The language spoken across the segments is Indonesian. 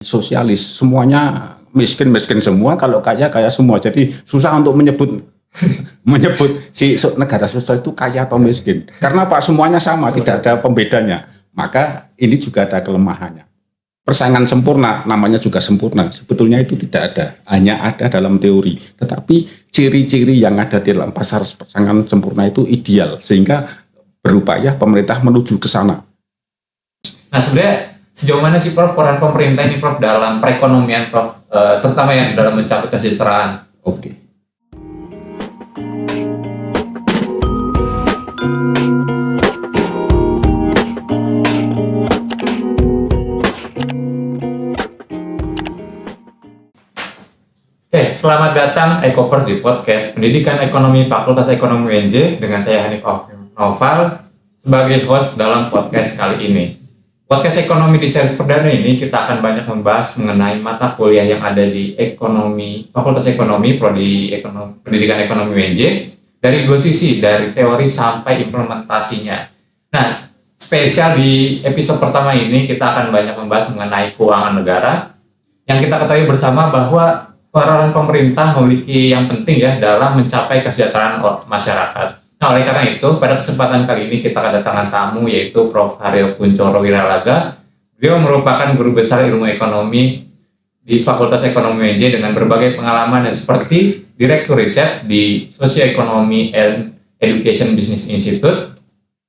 sosialis, semuanya miskin semua, kalau kaya semua. Jadi susah untuk menyebut si negara sosial itu kaya atau miskin. Karena Pak semuanya sama, tidak ada pembedanya. Maka ini juga ada kelemahannya. Persaingan sempurna, namanya juga sempurna. Sebetulnya itu tidak ada, hanya ada dalam teori. Tetapi ciri-ciri yang ada di dalam pasar persaingan sempurna itu ideal, sehingga berupaya pemerintah menuju ke sana. Nah sebenarnya sejauh mana sih Prof peran pemerintah ini Prof dalam perekonomian Prof, terutama yang dalam mencapai kesejahteraan? Oke. Selamat datang Ecopers di podcast Pendidikan Ekonomi Fakultas Ekonomi UNJ dengan saya Hanif Noval sebagai host dalam podcast kali ini. Podcast ekonomi di series perdana ini kita akan banyak membahas mengenai mata kuliah yang ada di ekonomi Fakultas Ekonomi Prodi Pendidikan Ekonomi UNJ dari dua sisi, dari teori sampai implementasinya. Nah, spesial di episode pertama ini kita akan banyak membahas mengenai keuangan negara yang kita ketahui bersama bahwa peran pemerintah memiliki yang penting ya dalam mencapai kesejahteraan masyarakat. Nah, oleh karena itu, pada kesempatan kali ini kita kedatangan tamu yaitu Prof. Haryo Kuncoro Wiralaga. Beliau merupakan guru besar ilmu ekonomi di Fakultas Ekonomi UNJ dengan berbagai pengalaman seperti Direktur Riset di Socio-Ekonomi and Education Business Institute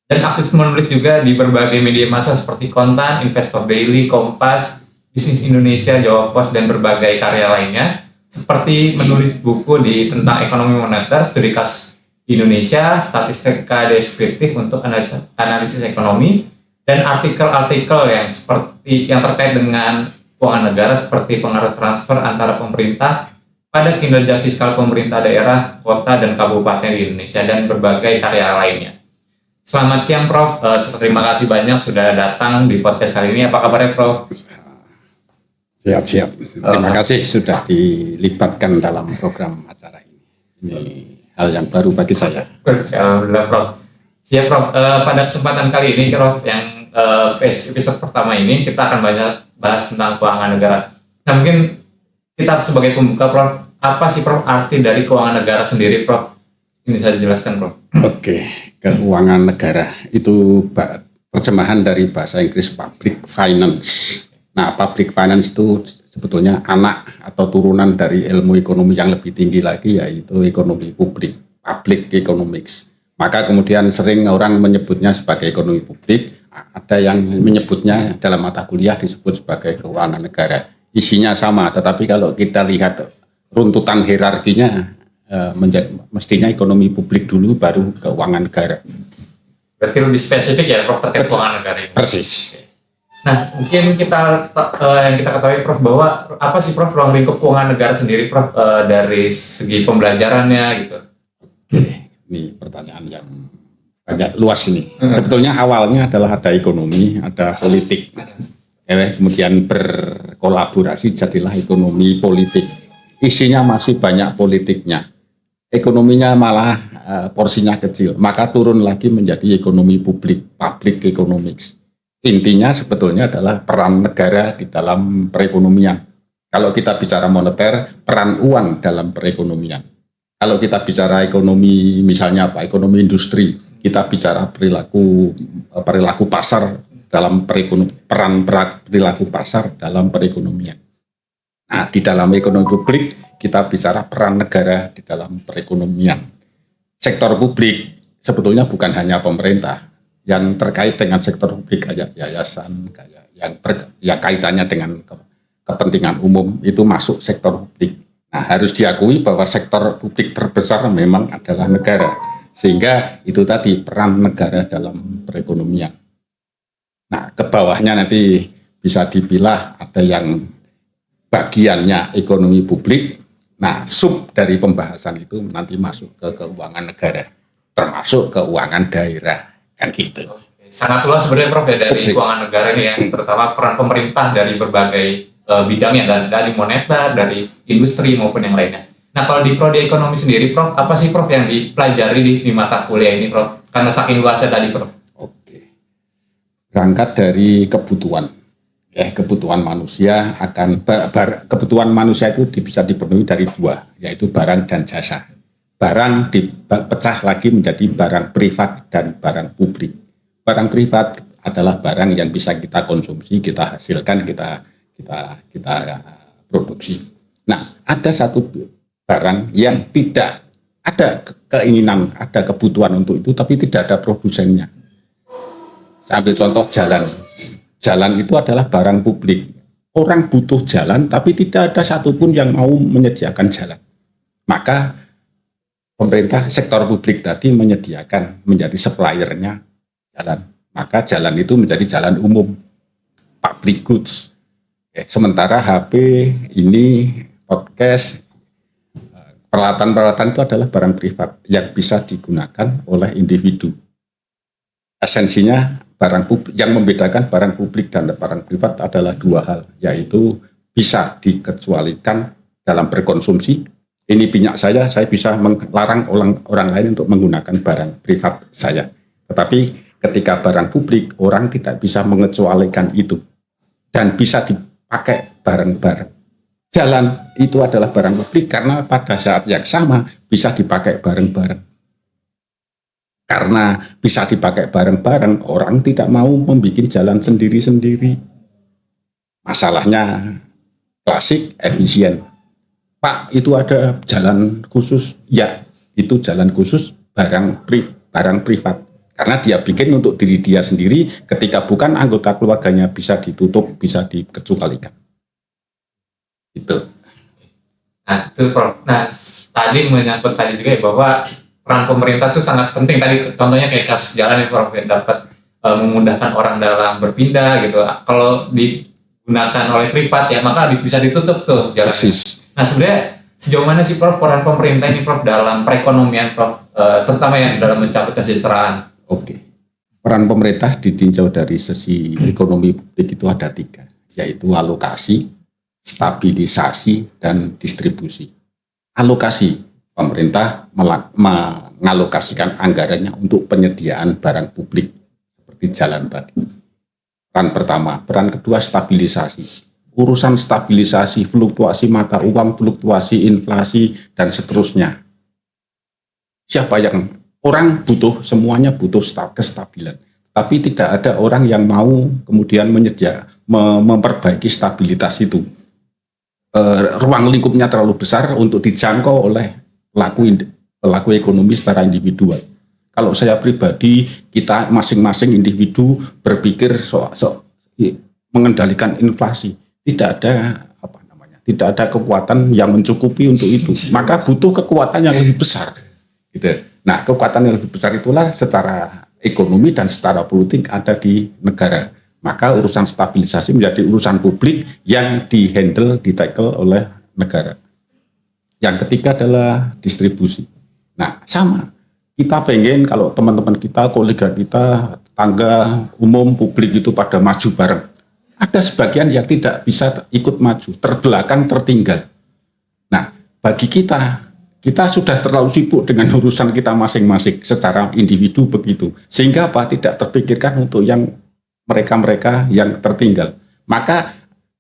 dan aktif menulis juga di berbagai media massa seperti Kontan, Investor Daily, Kompas, Bisnis Indonesia, Jawa Post, dan berbagai karya lainnya, seperti menulis buku tentang ekonomi moneter, studi kasus Indonesia, statistika deskriptif untuk analisis ekonomi, dan artikel-artikel yang terkait dengan keuangan negara seperti pengaruh transfer antara pemerintah pada kinerja fiskal pemerintah daerah, kota, dan kabupaten di Indonesia, dan berbagai karya lainnya. Selamat siang Prof. Terima kasih banyak sudah datang di podcast kali ini. Apa kabarnya Prof? Siap. Terima kasih sudah dilibatkan dalam program acara ini. Ini hal yang baru bagi saya. Alhamdulillah Prof. Ya Prof, pada kesempatan kali ini Prof yang episode pertama ini kita akan banyak bahas tentang keuangan negara. Nah mungkin kita sebagai pembuka Prof, apa sih Prof arti dari keuangan negara sendiri Prof? Ini saya jelaskan Prof. Oke, keuangan negara itu terjemahan dari bahasa Inggris public finance. Nah, public finance itu sebetulnya anak atau turunan dari ilmu ekonomi yang lebih tinggi lagi, yaitu ekonomi publik, public economics. Maka kemudian sering orang menyebutnya sebagai ekonomi publik, ada yang menyebutnya dalam mata kuliah disebut sebagai keuangan negara. Isinya sama, tetapi kalau kita lihat runtutan hierarkinya, mestinya ekonomi publik dulu, baru keuangan negara. Berarti lebih spesifik ya Prof terkait keuangan negara ini. Persis. Nah, mungkin yang kita ketahui Prof bahwa apa sih Prof ruang lingkup keuangan negara sendiri Prof dari segi pembelajarannya gitu. Oke, ini pertanyaan yang banyak luas ini. Sebetulnya awalnya adalah ada ekonomi, ada politik. Kemudian berkolaborasi jadilah ekonomi politik. Isinya masih banyak politiknya. Ekonominya malah porsinya kecil, maka turun lagi menjadi ekonomi publik, public economics. Intinya sebetulnya adalah peran negara di dalam perekonomian. Kalau kita bicara moneter, peran uang dalam perekonomian. Kalau kita bicara ekonomi, misalnya apa? Ekonomi industri, kita bicara perilaku pasar dalam peran perilaku pasar dalam perekonomian. Nah, di dalam ekonomi publik kita bicara peran negara di dalam perekonomian. Sektor publik sebetulnya bukan hanya pemerintah. Yang terkait dengan sektor publik kayak yayasan, kayak yang kaitannya dengan kepentingan umum itu masuk sektor publik. Nah, harus diakui bahwa sektor publik terbesar memang adalah negara, sehingga itu tadi peran negara dalam perekonomian. Nah, ke bawahnya nanti bisa dipilah, ada yang bagiannya ekonomi publik. Nah, sub dari pembahasan itu nanti masuk ke keuangan negara, termasuk keuangan daerah. Kan gitu. Sangat luas sebenarnya Prof ya dari keuangan negara ini ya, terutama peran pemerintah dari berbagai bidang ya, dari moneter, dari industri maupun yang lainnya. Nah kalau di prodi ekonomi sendiri Prof, apa sih Prof yang dipelajari di mata kuliah ini Prof? Karena saking luasnya tadi Prof. Oke. Berangkat dari kebutuhan. kebutuhan manusia kebutuhan manusia itu bisa dipenuhi dari dua, yaitu barang dan jasa. Barang dipecah lagi menjadi barang privat dan barang publik. Barang privat adalah barang yang bisa kita konsumsi, kita hasilkan, kita produksi. Nah, ada satu barang yang tidak ada keinginan, ada kebutuhan untuk itu, tapi tidak ada produsennya. Saya ambil contoh jalan. Jalan itu adalah barang publik. Orang butuh jalan, tapi tidak ada satupun yang mau menyediakan jalan. Maka pemerintah sektor publik tadi menyediakan menjadi suppliernya jalan. Maka jalan itu menjadi jalan umum, public goods. Sementara HP ini, podcast, peralatan-peralatan itu adalah barang privat yang bisa digunakan oleh individu. Esensinya barang publik, yang membedakan barang publik dan barang privat adalah dua hal, yaitu bisa dikecualikan dalam berkonsumsi. Ini minyak saya bisa melarang orang lain untuk menggunakan barang privat saya. Tetapi ketika barang publik, orang tidak bisa mengecualikan itu dan bisa dipakai bareng-bareng. Jalan itu adalah barang publik karena pada saat yang sama bisa dipakai bareng-bareng. Karena bisa dipakai bareng-bareng, orang tidak mau membuat jalan sendiri-sendiri. Masalahnya klasik, efisien. Pak, itu ada jalan khusus. Ya, itu jalan khusus barang privat. Karena dia bikin untuk diri dia sendiri, ketika bukan anggota keluarganya bisa ditutup, bisa dikecualikan. Itu. Nah, itu Prof. Nah, tadi menyangkut tadi juga ya bahwa peran pemerintah itu sangat penting. Tadi contohnya kayak kasus jalan itu Prof, dapat memudahkan orang dalam berpindah gitu. Kalau digunakan oleh privat ya maka bisa ditutup tuh jalan. Nah, sebenarnya sejauh mana sih Prof peran pemerintah ini Prof dalam perekonomian Prof, terutama yang dalam mencapai kesejahteraan? Oke. Peran pemerintah ditinjau dari sisi ekonomi publik itu ada 3, yaitu alokasi, stabilisasi, dan distribusi. Alokasi, pemerintah mengalokasikan anggarannya untuk penyediaan barang publik seperti jalan tadi. Peran pertama. Peran kedua, stabilisasi. Urusan stabilisasi, fluktuasi mata uang, fluktuasi inflasi, dan seterusnya. Siapa yang orang butuh, semuanya butuh kestabilan. Tapi tidak ada orang yang mau kemudian memperbaiki stabilitas itu. Ruang lingkupnya terlalu besar untuk dijangkau oleh pelaku ekonomi secara individual. Kalau saya pribadi, kita masing-masing individu berpikir mengendalikan inflasi, tidak ada kekuatan yang mencukupi untuk itu. Maka butuh kekuatan yang lebih besar. Gitu. Nah, kekuatan yang lebih besar itulah secara ekonomi dan secara politik ada di negara. Maka urusan stabilisasi menjadi urusan publik yang ditackle oleh negara. Yang ketiga adalah distribusi. Nah, sama. Kita pengen kalau teman-teman kita, kolega kita, tangga umum publik itu pada maju bareng. Ada sebagian yang tidak bisa ikut maju, terbelakang, tertinggal. Nah, bagi kita sudah terlalu sibuk dengan urusan kita masing-masing secara individu begitu. Sehingga tidak terpikirkan untuk yang mereka-mereka yang tertinggal. Maka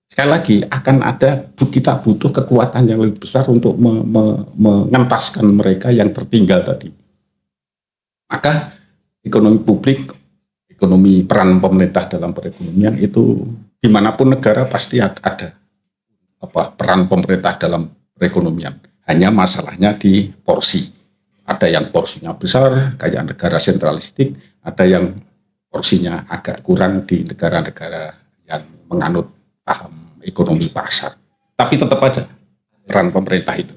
sekali lagi kita butuh kekuatan yang lebih besar untuk mengentaskan mereka yang tertinggal tadi. Maka ekonomi publik, ekonomi peran pemerintah dalam perekonomian itu dimanapun negara pasti ada peran pemerintah dalam perekonomian. Hanya masalahnya di porsi. Ada yang porsinya besar, kayak negara sentralistik, ada yang porsinya agak kurang di negara-negara yang menganut paham ekonomi pasar. Tapi tetap ada peran pemerintah itu.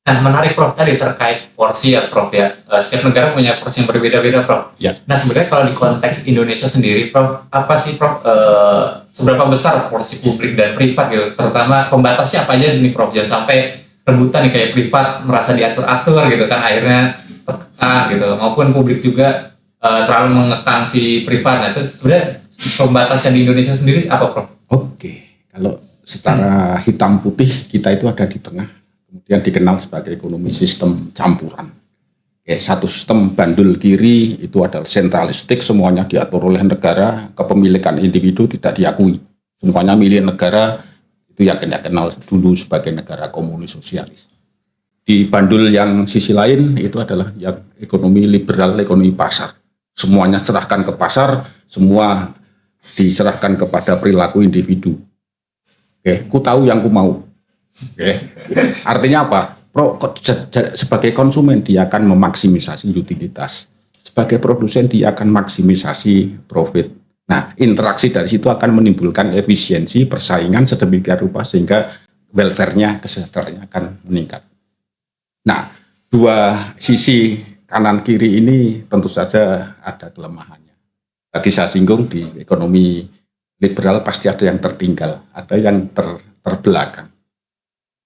Nah, menarik Prof tadi terkait porsi ya Prof ya. Setiap negara punya porsi yang berbeda-beda Prof. Ya. Nah, sebenarnya kalau di konteks Indonesia sendiri Prof, apa sih Prof seberapa besar porsi publik dan privat gitu? Terutama pembatasnya apa aja di sini Prof? Jangan sampai rebutan nih kayak privat merasa diatur-atur gitu kan, akhirnya tertekan gitu, maupun publik juga terlalu mengekang si privat. Nah, itu sebenarnya pembatasnya di Indonesia sendiri apa Prof? Oke, kalau secara hitam putih kita itu ada di tengah, kemudian dikenal sebagai ekonomi sistem campuran. Satu sistem bandul kiri itu adalah sentralistik, semuanya diatur oleh negara, kepemilikan individu tidak diakui. semuanya milik negara, itu yang kita kenal dulu sebagai negara komunis sosialis. Di bandul yang sisi lain itu adalah yang ekonomi liberal, ekonomi pasar. Semuanya serahkan ke pasar, semua diserahkan kepada perilaku individu. Oke, ku tahu yang ku mau. Oke. Artinya apa? Sebagai konsumen dia akan memaksimisasi utilitas. Sebagai produsen dia akan maksimisasi profit. Nah, interaksi dari situ akan menimbulkan efisiensi, persaingan sedemikian rupa sehingga welfare-nya, kesejahteraannya akan meningkat. Nah, dua sisi kanan kiri ini tentu saja ada kelemahannya. Tadi saya singgung di ekonomi liberal pasti ada yang tertinggal, ada yang terbelakang.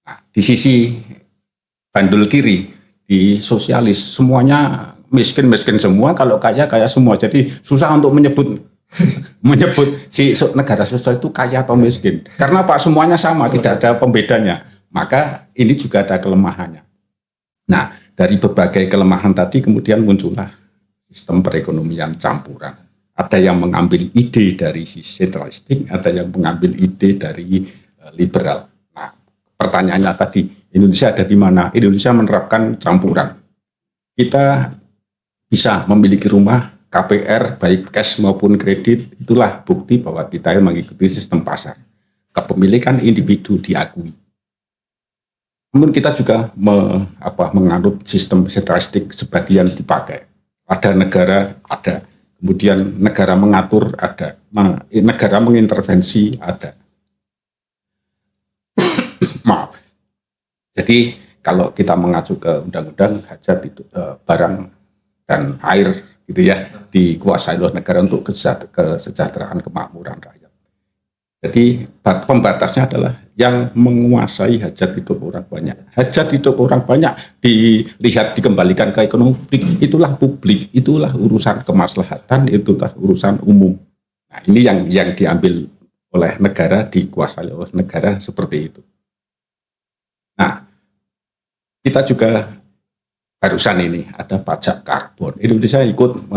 Nah, di sisi bandul kiri, di sosialis, semuanya miskin semua, kalau kaya semua. Jadi susah untuk menyebut si negara sosial itu kaya atau miskin. Karena Pak semuanya sama, tidak ada pembedanya. Maka ini juga ada kelemahannya. Nah, dari berbagai kelemahan tadi kemudian muncullah sistem perekonomian campuran. Ada yang mengambil ide dari sisi sentralistik, ada yang mengambil ide dari liberal. Nah, pertanyaannya tadi, Indonesia ada di mana? Indonesia menerapkan campuran. Kita bisa memiliki rumah, KPR, baik cash maupun kredit, itulah bukti bahwa kita mengikuti sistem pasar. Kepemilikan individu diakui. Namun kita juga menganut sistem sentralistik sebagian dipakai. Ada negara, ada. Kemudian negara mengatur, ada. Negara mengintervensi, ada. Maaf. Jadi kalau kita mengacu ke undang-undang hajat itu barang dan air gitu ya dikuasai oleh negara untuk kesejahteraan kemakmuran rakyat. Jadi pembatasnya adalah yang menguasai hajat hidup orang banyak. Hajat hidup orang banyak dilihat dikembalikan ke ekonomi publik, itulah urusan kemaslahatan, itulah urusan umum. Nah, ini yang diambil oleh negara, dikuasai oleh negara seperti itu. Nah, kita juga barusan ini ada pajak karbon. Indonesia ikut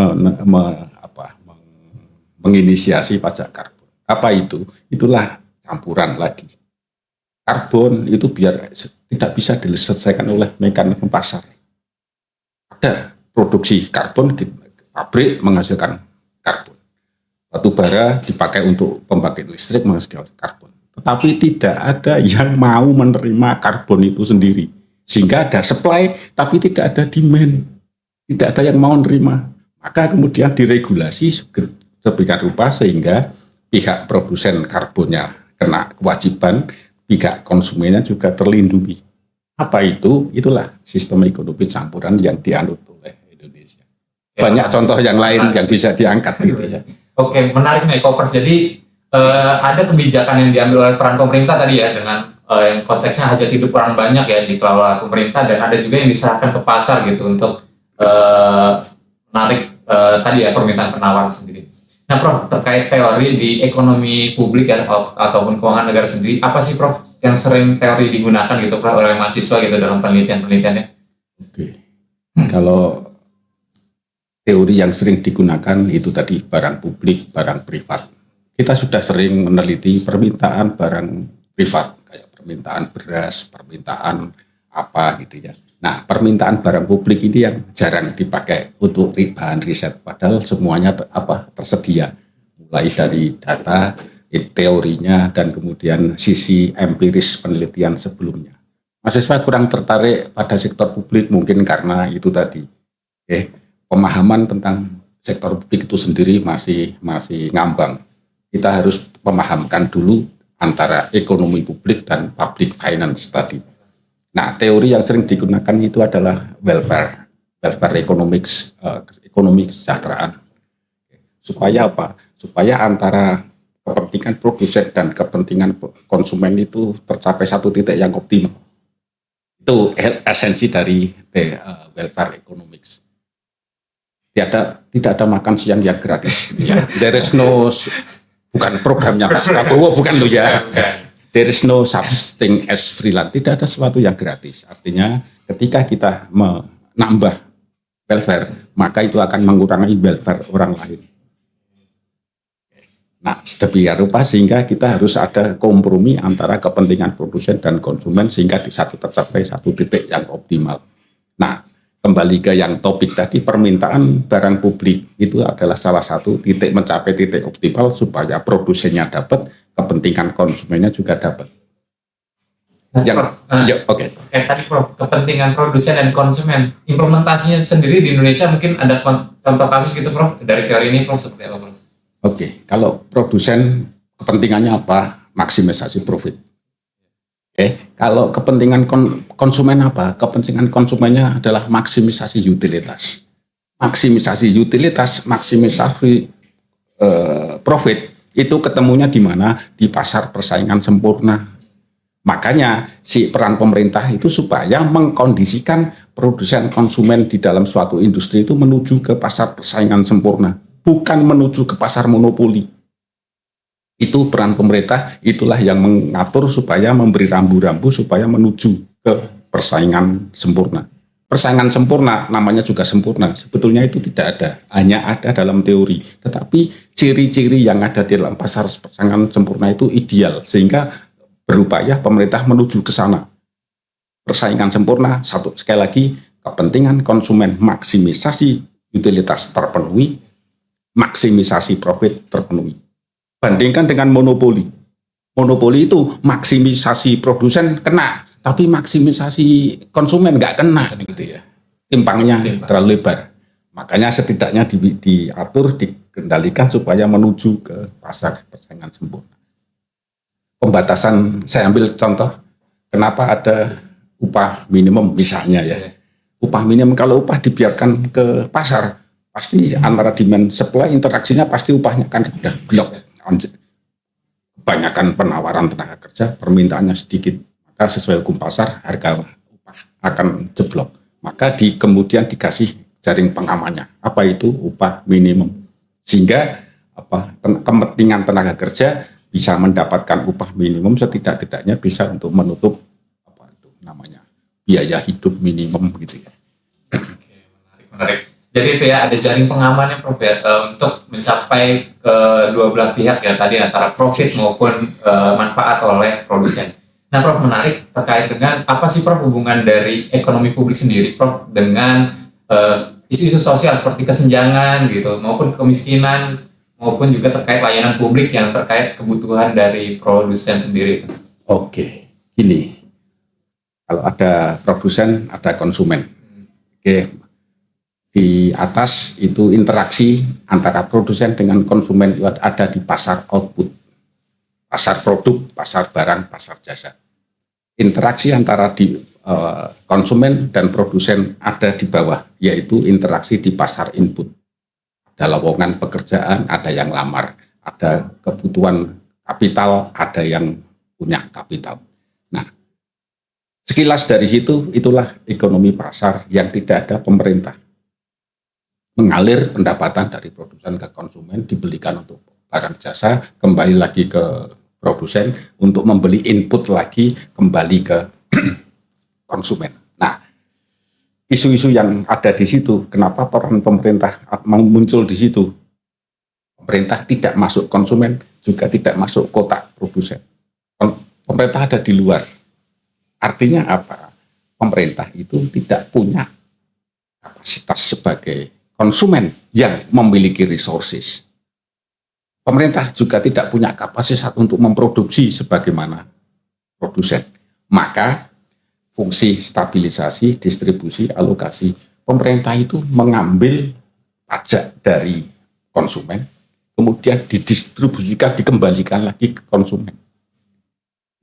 menginisiasi pajak karbon. Apa itu? Itulah campuran lagi. Karbon itu biar tidak bisa diselesaikan oleh mekanisme pasar. Ada produksi karbon, pabrik menghasilkan karbon. Batu bara dipakai untuk pembangkit listrik menghasilkan karbon. Tetapi tidak ada yang mau menerima karbon itu sendiri. Sehingga ada supply, tapi tidak ada demand. Tidak ada yang mau menerima. Maka kemudian diregulasi sedemikian rupa sehingga pihak produsen karbonnya kena kewajiban, pihak konsumennya juga terlindungi. Apa itu? Itulah sistem ekonomi campuran yang dianut oleh Indonesia. Banyak contoh yang lain yang bisa diangkat gitu ya. Oke, menarik nih Kopers. Jadi ada kebijakan yang diambil oleh peran pemerintah tadi ya, dengan yang konteksnya hajat hidup orang banyak ya dikelola pemerintah, dan ada juga yang diserahkan ke pasar gitu untuk menarik tadi ya permintaan penawaran sendiri. Nah Prof, terkait teori di ekonomi publik ya, ataupun keuangan negara sendiri, apa sih Prof yang sering teori digunakan gitu Prof oleh mahasiswa gitu dalam penelitian-penelitiannya? Oke. Kalau teori yang sering digunakan itu tadi barang publik, barang privat. Kita sudah sering meneliti permintaan barang privat, kayak permintaan beras, permintaan apa gitu ya. Nah, permintaan barang publik ini yang jarang dipakai untuk bahan riset, padahal semuanya tersedia, mulai dari data, teorinya, dan kemudian sisi empiris penelitian sebelumnya. Mahasiswa kurang tertarik pada sektor publik mungkin karena itu tadi, pemahaman tentang sektor publik itu sendiri masih ngambang. Kita harus memahamkan dulu antara ekonomi publik dan public finance tadi. Nah, teori yang sering digunakan itu adalah welfare economics, ekonomi kesejahteraan. Supaya apa? Supaya antara kepentingan produsen dan kepentingan konsumen itu tercapai satu titik yang optimal. Itu esensi dari welfare economics. Tidak ada makan siang yang gratis. There is no, bukan programnya Pak Prabowo, bukan loh ya. There is no such thing as freelance. Tidak ada sesuatu yang gratis. Artinya ketika kita menambah welfare, maka itu akan mengurangi welfare orang lain. Nah, sedemikian rupa sehingga kita harus ada kompromi antara kepentingan produsen dan konsumen sehingga tercapai satu titik yang optimal. Nah, kembali ke yang topik tadi, permintaan barang publik itu adalah salah satu titik mencapai titik optimal supaya produsennya dapat, kepentingan konsumennya juga dapat. Oke. Tadi Prof, kepentingan produsen dan konsumen, implementasinya sendiri di Indonesia mungkin ada contoh kasus gitu Prof, dari teori ini Prof, seperti apa Prof? Oke, kalau produsen kepentingannya apa? Maksimisasi profit. Kalau kepentingan konsumen apa? Kepentingan konsumennya adalah maksimisasi utilitas. Maksimisasi utilitas, maksimisasi profit itu ketemunya di mana? Di pasar persaingan sempurna. Makanya si peran pemerintah itu supaya mengkondisikan produsen konsumen di dalam suatu industri itu menuju ke pasar persaingan sempurna, bukan menuju ke pasar monopoli. Itu peran pemerintah, itulah yang mengatur supaya memberi rambu-rambu supaya menuju ke persaingan sempurna. Persaingan sempurna namanya juga sempurna, sebetulnya itu tidak ada, hanya ada dalam teori. Tetapi ciri-ciri yang ada di dalam pasar persaingan sempurna itu ideal, sehingga berupaya pemerintah menuju ke sana. Persaingan sempurna, sekali lagi, kepentingan konsumen maksimisasi utilitas terpenuhi, maksimisasi profit terpenuhi. Bandingkan dengan monopoli. Monopoli itu maksimisasi produsen kena, tapi maksimisasi konsumen nggak kena, gitu ya. Timpangnya terlalu lebar. Makanya setidaknya diatur, dikendalikan supaya menuju ke pasar persaingan sempurna. Pembatasan, saya ambil contoh, kenapa ada upah minimum misalnya ya. Upah minimum, kalau upah dibiarkan ke pasar, pasti antara demand supply interaksinya pasti upahnya kan udah blok. Kebanyakan penawaran tenaga kerja, permintaannya sedikit, maka sesuai hukum pasar harga upah akan jeblok. Maka kemudian dikasih jaring pengamannya. Apa itu upah minimum? Sehingga kepentingan tenaga kerja bisa mendapatkan upah minimum, setidak-tidaknya bisa untuk menutup biaya hidup minimum gitu ya. Oke, menarik. Jadi itu ya, ada jaring pengamannya Prof ya, untuk mencapai kedua belah pihak ya tadi, antara profit maupun manfaat oleh produsen. Nah Prof, menarik terkait dengan apa sih Prof hubungan dari ekonomi publik sendiri Prof dengan isu-isu sosial seperti kesenjangan gitu maupun kemiskinan, maupun juga terkait layanan publik yang terkait kebutuhan dari produsen sendiri. Oke, gini, kalau ada produsen, ada konsumen. Oke, di atas itu interaksi antara produsen dengan konsumen itu ada di pasar output, pasar produk, pasar barang, pasar jasa. Interaksi antara konsumen dan produsen ada di bawah, yaitu interaksi di pasar input. Ada lowongan pekerjaan, ada yang lamar, ada kebutuhan kapital, ada yang punya kapital. Nah, sekilas dari situ, itulah ekonomi pasar yang tidak ada pemerintah. Mengalir pendapatan dari produsen ke konsumen, dibelikan untuk barang jasa, kembali lagi ke produsen, untuk membeli input lagi, kembali ke konsumen. Nah, isu-isu yang ada di situ, kenapa peran pemerintah muncul di situ? Pemerintah tidak masuk konsumen, juga tidak masuk kotak produsen. Pemerintah ada di luar. Artinya apa? Pemerintah itu tidak punya kapasitas sebagai konsumen yang memiliki resources. Pemerintah juga tidak punya kapasitas untuk memproduksi sebagaimana produsen. Maka fungsi stabilisasi, distribusi, alokasi, pemerintah itu mengambil pajak dari konsumen, kemudian didistribusikan, dikembalikan lagi ke konsumen.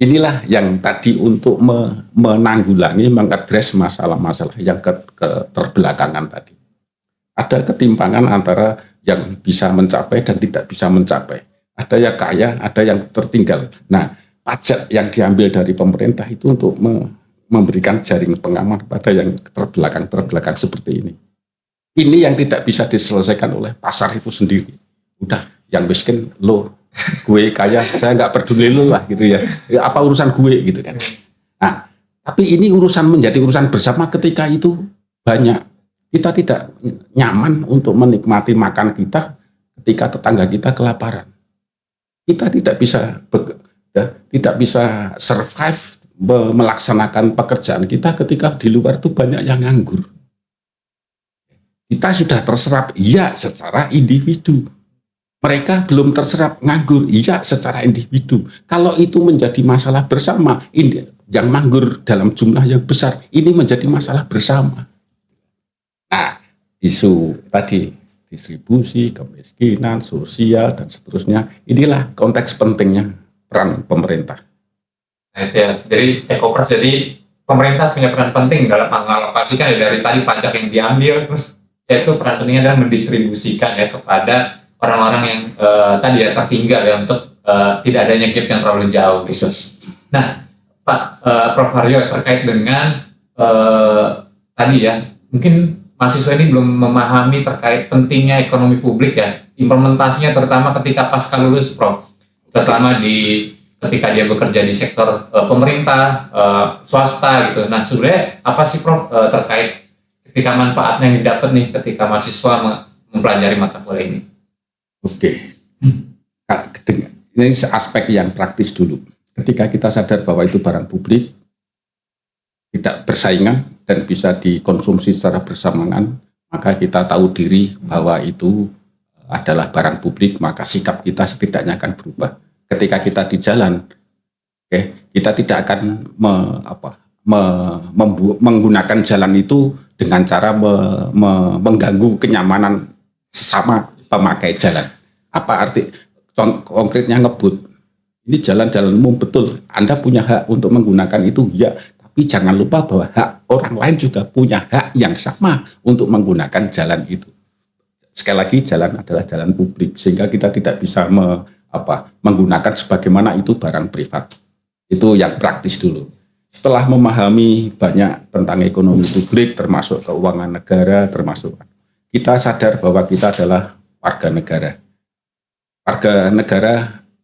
Inilah yang tadi untuk menanggulangi, mengadres masalah-masalah yang terbelakangan tadi. Ada ketimpangan antara yang bisa mencapai dan tidak bisa mencapai. Ada yang kaya, ada yang tertinggal. Nah, pajak yang diambil dari pemerintah itu untuk memberikan jaring pengaman pada yang terbelakang seperti ini. Ini yang tidak bisa diselesaikan oleh pasar itu sendiri. Udah, yang miskin lo, gue kaya, saya nggak peduli lo lah gitu ya. Apa urusan gue gitu kan. Nah, tapi ini menjadi urusan bersama ketika itu banyak. Kita tidak nyaman untuk menikmati makan kita ketika tetangga kita kelaparan. kita tidak bisa survive melaksanakan pekerjaan kita ketika di luar itu banyak yang nganggur. Kita sudah terserap, iya secara individu. Mereka belum terserap nganggur, iya secara individu. Kalau itu menjadi masalah bersama, yang nganggur dalam jumlah yang besar, ini menjadi masalah bersama. Nah, isu tadi, distribusi, kemiskinan, sosial, dan seterusnya, inilah konteks pentingnya peran pemerintah. Nah itu ya, jadi Ecopers, jadi pemerintah punya peran penting dalam mengalokasikan ya, dari tadi pajak yang diambil, terus yaitu peran pentingnya adalah mendistribusikan ya kepada orang-orang yang tadi ya tertinggal ya, untuk tidak adanya gap yang terlalu jauh gitu. Nah Pak Prof. Haryo, terkait dengan tadi ya, mungkin mahasiswa ini belum memahami terkait pentingnya ekonomi publik ya, implementasinya terutama ketika pasca lulus Prof, terutama ketika dia bekerja di sektor pemerintah, swasta gitu. Nah sebenarnya apa sih Prof terkait ketika manfaatnya yang didapat nih ketika mahasiswa mempelajari mata kuliah ini? Oke, ini aspek yang praktis dulu. Ketika kita sadar bahwa itu barang publik, tidak bersaingan dan bisa dikonsumsi secara bersamaan, maka kita tahu diri bahwa itu adalah barang publik, maka sikap kita setidaknya akan berubah. Ketika kita di jalan, kita tidak akan menggunakan jalan itu dengan cara mengganggu kenyamanan sesama pemakai jalan. Apa arti konkretnya ngebut? Ini jalan-jalan umum, betul. Anda punya hak untuk menggunakan itu, ya. Tapi jangan lupa bahwa hak orang lain juga punya hak yang sama untuk menggunakan jalan itu. Sekali lagi, jalan adalah jalan publik, sehingga kita tidak bisa menggunakan sebagaimana itu barang privat. Itu yang praktis dulu. Setelah memahami banyak tentang ekonomi publik, termasuk keuangan negara, termasuk kita sadar bahwa kita adalah warga negara. Warga negara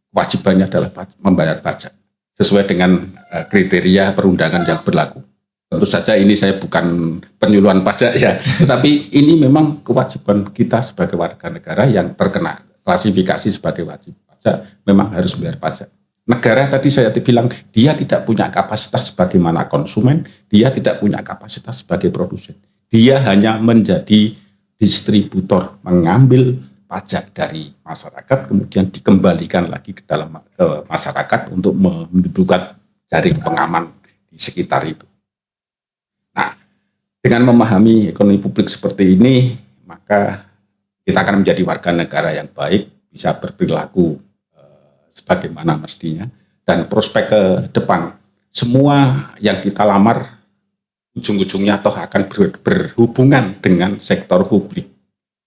kewajibannya adalah membayar pajak sesuai dengan kriteria perundangan yang berlaku. Tentu saja ini saya bukan penyuluhan pajak ya, tetapi ini memang kewajiban kita sebagai warga negara yang terkena klasifikasi sebagai wajib pajak, memang harus bayar pajak. Negara tadi saya bilang, dia tidak punya kapasitas sebagaimana konsumen, dia tidak punya kapasitas sebagai produsen. Dia hanya menjadi distributor, mengambil pajak dari masyarakat, kemudian dikembalikan lagi ke dalam masyarakat untuk mendudukan jaring pengaman di sekitar itu. Nah, dengan memahami ekonomi publik seperti ini, maka kita akan menjadi warga negara yang baik, bisa berperilaku sebagaimana mestinya, dan prospek ke depan. Semua yang kita lamar, ujung-ujungnya toh akan berhubungan dengan sektor publik.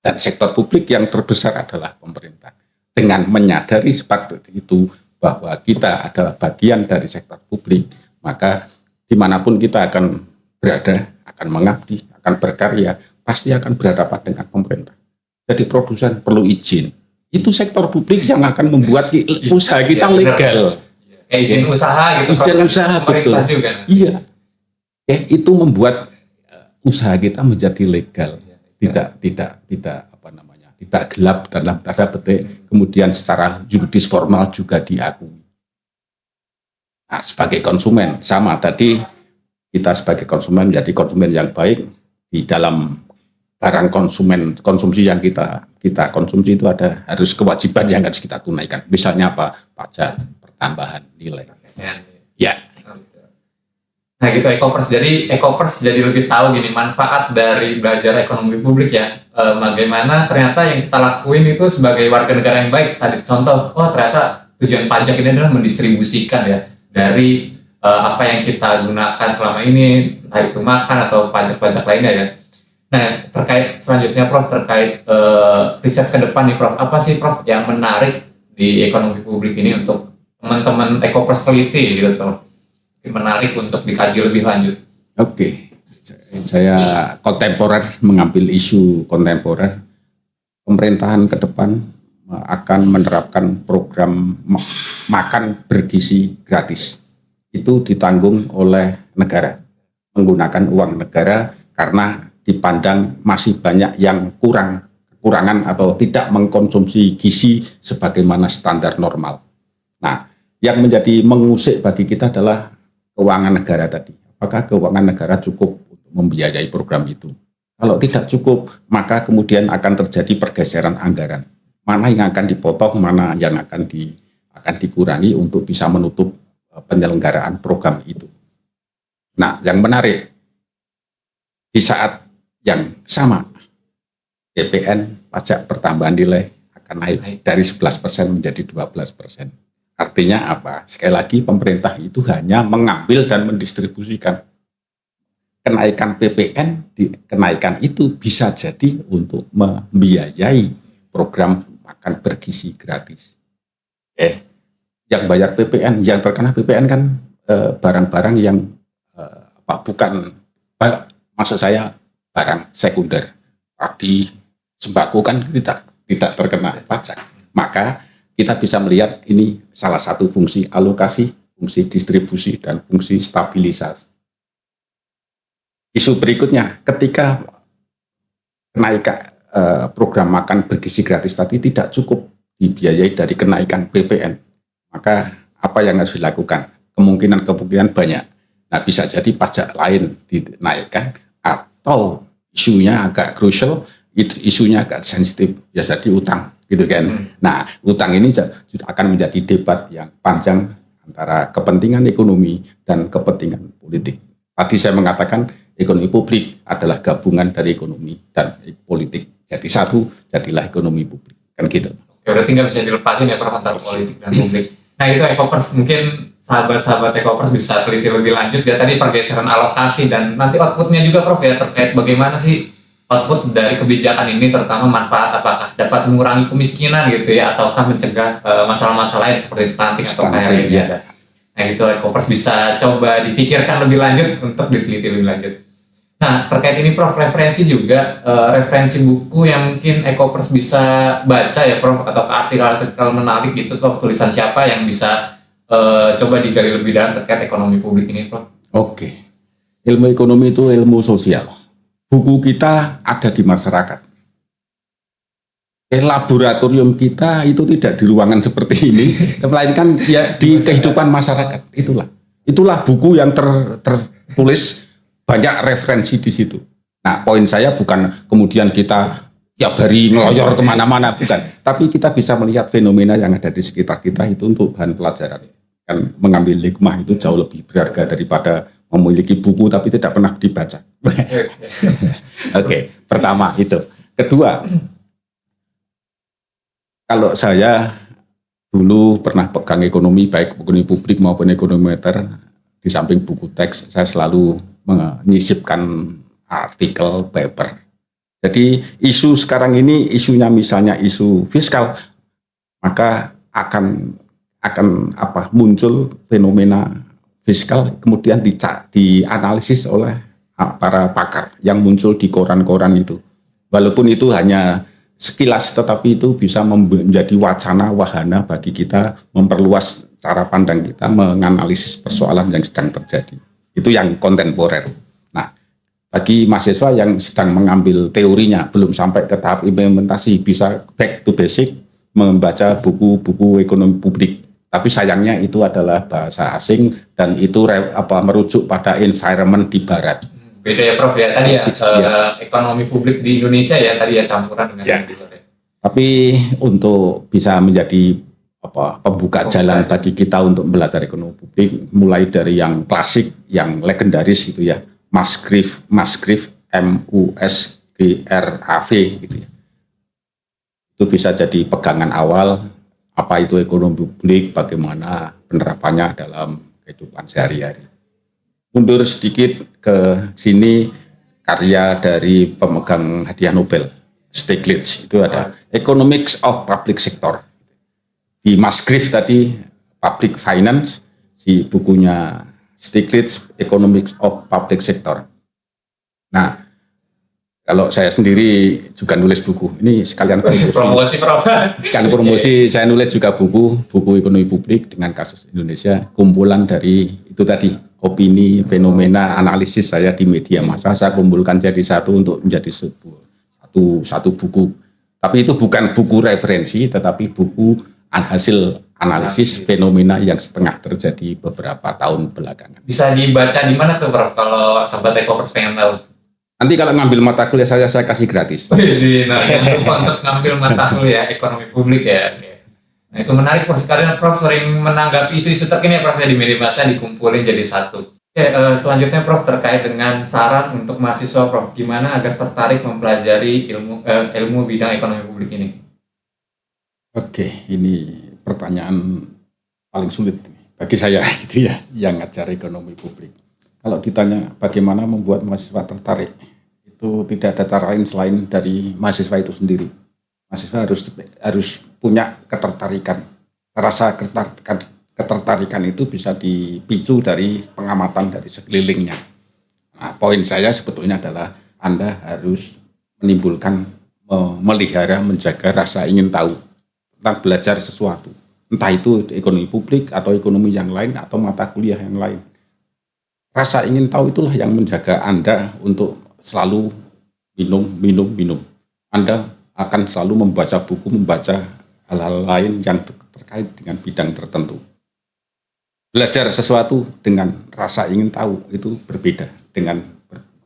Dan sektor publik yang terbesar adalah pemerintah. Dengan menyadari seperti itu, bahwa kita adalah bagian dari sektor publik, maka dimanapun kita akan berada, akan mengabdi, akan berkarya, pasti akan berhadapan dengan pemerintah. Jadi produsen perlu izin. Itu sektor publik yang akan membuat usaha kita legal. Izin usaha gitu. Izin usaha, betul. Iya. Itu membuat usaha kita menjadi legal. Tidak gelap dalam tanda petik, kemudian secara yuridis formal juga diakui. Nah, sebagai konsumen sama tadi, kita sebagai konsumen menjadi konsumen yang baik di dalam barang konsumsi yang kita konsumsi itu harus kewajiban yang harus kita tunaikan. Misalnya apa? Pajak pertambahan nilai. Ya. Nah gitu Ecopers. Jadi Ecopers jadi lebih tahu gini manfaat dari belajar ekonomi publik ya. Bagaimana ternyata yang kita lakuin itu sebagai warga negara yang baik. Tadi contoh, ternyata tujuan pajak ini adalah mendistribusikan ya dari apa yang kita gunakan selama ini, entah itu makan atau pajak-pajak lainnya ya. Nah terkait selanjutnya Prof, terkait riset ke depan nih Prof, apa sih Prof yang menarik di ekonomi publik ini untuk teman-teman Ecopers teliti gitu Prof? Menarik untuk dikaji lebih lanjut. Oke. Saya kontemporer, mengambil isu kontemporer. Pemerintahan ke depan akan menerapkan program makan bergizi gratis. Itu ditanggung oleh negara, menggunakan uang negara karena dipandang masih banyak yang kekurangan atau tidak mengkonsumsi gizi sebagaimana standar normal. Nah, yang menjadi mengusik bagi kita adalah keuangan negara tadi. Apakah keuangan negara cukup untuk membiayai program itu? Kalau tidak cukup, maka kemudian akan terjadi pergeseran anggaran. Mana yang akan dipotong, mana yang akan dikurangi untuk bisa menutup penyelenggaraan program itu. Nah, yang menarik, di saat yang sama, PPN, pajak pertambahan nilai, akan naik dari 11% menjadi 12%. Artinya apa? Sekali lagi pemerintah itu hanya mengambil dan mendistribusikan. Kenaikan PPN, kenaikan itu bisa jadi untuk membiayai program makan bergizi gratis. Yang bayar PPN, yang terkena PPN kan barang-barang yang bukan, maksud saya barang sekunder. Padi, sembako kan tidak terkena pajak. Maka kita bisa melihat ini salah satu fungsi alokasi, fungsi distribusi, dan fungsi stabilisasi. Isu berikutnya, ketika kenaikan program makan bergizi gratis tadi tidak cukup dibiayai dari kenaikan PPN, maka apa yang harus dilakukan? Kemungkinan banyak. Nah, bisa jadi pajak lain dinaikkan, atau isunya agak krusial, isunya agak sensitif, ya jadi utang, gitu kan. Nah, utang ini akan menjadi debat yang panjang antara kepentingan ekonomi dan kepentingan politik. Tadi saya mengatakan ekonomi publik adalah gabungan dari ekonomi dan politik. Jadi satu, jadilah ekonomi publik. Kan gitu. Oke, berarti nggak bisa dilepasin ya Prof antara politik dan publik. Nah itu Ecopers, mungkin sahabat-sahabat Ecopers bisa teliti lebih lanjut ya tadi pergeseran alokasi dan nanti outputnya juga Prof ya terkait bagaimana sih output dari kebijakan ini, terutama manfaat apakah dapat mengurangi kemiskinan gitu ya ataukah mencegah masalah-masalah lain seperti stunting atau KRI ya. Nah itu Ecopers bisa coba dipikirkan lebih lanjut untuk diteliti lebih lanjut. Nah terkait ini Prof, referensi juga referensi buku yang mungkin Ecopers bisa baca ya Prof, atau artikel-artikel menarik gitu Prof, tulisan siapa yang bisa coba digali lebih dalam terkait ekonomi publik ini Prof? Oke, ilmu ekonomi itu ilmu sosial. Buku kita ada di masyarakat. Laboratorium kita itu tidak di ruangan seperti ini, melainkan ya di kehidupan masyarakat. Itulah buku yang tertulis, banyak referensi di situ. Nah, poin saya bukan kemudian kita tiap hari ngeloyor kemana-mana, bukan. Tapi kita bisa melihat fenomena yang ada di sekitar kita itu untuk bahan pelajaran. Kan mengambil hikmah itu jauh lebih berharga daripada memiliki buku tapi tidak pernah dibaca. Oke, pertama itu. Kedua, kalau saya dulu pernah pegang ekonomi, baik ekonomi publik maupun ekonomi moneter, di samping buku teks, saya selalu menyisipkan artikel, paper. Jadi isu sekarang ini, isunya misalnya isu fiskal, maka akan muncul fenomena fiskal, kemudian dianalisis oleh para pakar yang muncul di koran-koran itu. Walaupun itu hanya sekilas, tetapi itu bisa menjadi wahana bagi kita memperluas cara pandang kita menganalisis persoalan yang sedang terjadi. Itu yang kontemporer. Nah, bagi mahasiswa yang sedang mengambil teorinya, belum sampai ke tahap implementasi, bisa back to basic, membaca buku-buku ekonomi publik. Tapi sayangnya itu adalah bahasa asing dan itu merujuk pada environment di barat. Beda ya Prof ya, tadi ya ekonomi publik di Indonesia ya tadi ya campuran dengan ya. Tapi untuk bisa menjadi pembuka jalan bagi kita untuk belajar ekonomi publik, mulai dari yang klasik, yang legendaris gitu ya, Musgrave, MUSGRAV gitu ya. Itu bisa jadi pegangan awal apa itu ekonomi publik, bagaimana penerapannya dalam kehidupan sehari-hari. Mundur sedikit ke sini, karya dari pemegang hadiah Nobel, Stiglitz, itu ada Economics of Public Sector. Di Musgrave tadi Public Finance, di bukunya Stiglitz Economics of Public Sector. Nah, kalau saya sendiri juga nulis buku, ini sekalian promosi, sekalian promosi, saya nulis juga buku ekonomi publik dengan kasus Indonesia, kumpulan dari itu tadi, opini, fenomena, analisis saya di media massa, saya kumpulkan jadi satu untuk menjadi satu buku. Tapi itu bukan buku referensi, tetapi buku hasil analisis fenomena yang setengah terjadi beberapa tahun belakangan. Bisa dibaca di mana tuh Prof kalau sahabat Ecopers pengen tahu? Nanti kalau ngambil mata kuliah saya kasih gratis. Nah, jangan lupa untuk ngambil mata kuliah ekonomi publik ya. Oke. Nah itu menarik Prof, karena Prof sering menanggapi isu-isu terkini ya Prof ya di media massa, dikumpulin jadi satu. Oke, selanjutnya Prof terkait dengan saran untuk mahasiswa Prof, gimana agar tertarik mempelajari ilmu bidang ekonomi publik ini? Oke, ini pertanyaan paling sulit bagi saya gitu ya, yang ngajar ekonomi publik. Kalau ditanya bagaimana membuat mahasiswa tertarik, itu tidak ada cara lain selain dari mahasiswa itu sendiri. Mahasiswa harus punya ketertarikan. Rasa ketertarikan itu bisa dipicu dari pengamatan dari sekelilingnya. Nah, poin saya sebetulnya adalah Anda harus menimbulkan, memelihara, menjaga rasa ingin tahu tentang belajar sesuatu. Entah itu ekonomi publik atau ekonomi yang lain atau mata kuliah yang lain. Rasa ingin tahu itulah yang menjaga Anda untuk selalu minum. Anda akan selalu membaca buku, membaca hal-hal lain yang terkait dengan bidang tertentu. Belajar sesuatu dengan rasa ingin tahu itu berbeda dengan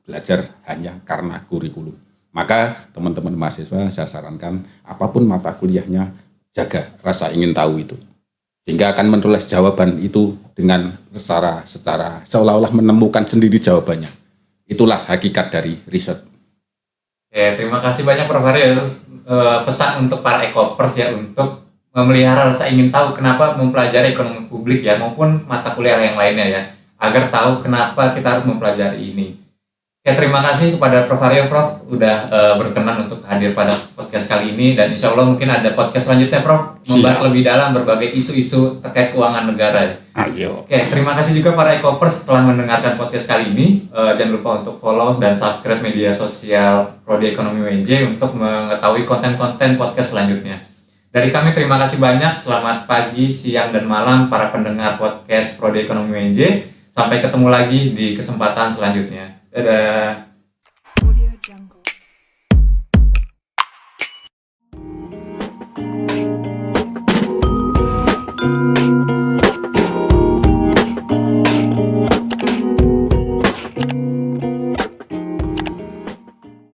belajar hanya karena kurikulum. Maka teman-teman mahasiswa saya sarankan apapun mata kuliahnya, jaga rasa ingin tahu itu. Sehingga akan menulis jawaban itu dengan secara seolah-olah menemukan sendiri jawabannya. Itulah hakikat dari riset. Oke, terima kasih banyak Prof Haryo. Pesan untuk para Ecopers ya untuk memelihara rasa ingin tahu kenapa mempelajari ekonomi publik ya maupun mata kuliah yang lainnya ya, agar tahu kenapa kita harus mempelajari ini. Oke, terima kasih kepada Prof Haryo Prof udah berkenan untuk hadir pada podcast kali ini, dan insya Allah mungkin ada podcast selanjutnya Prof membahas lebih dalam berbagai isu-isu terkait keuangan negara. Ayo. Oke, terima kasih juga para Ecopers telah mendengarkan podcast kali ini. Jangan lupa untuk follow dan subscribe media sosial Prodi Ekonomi UNJ untuk mengetahui konten-konten podcast selanjutnya. Dari kami terima kasih banyak. Selamat pagi, siang, dan malam para pendengar podcast Prodi Ekonomi UNJ. Sampai ketemu lagi di kesempatan selanjutnya. Dadah.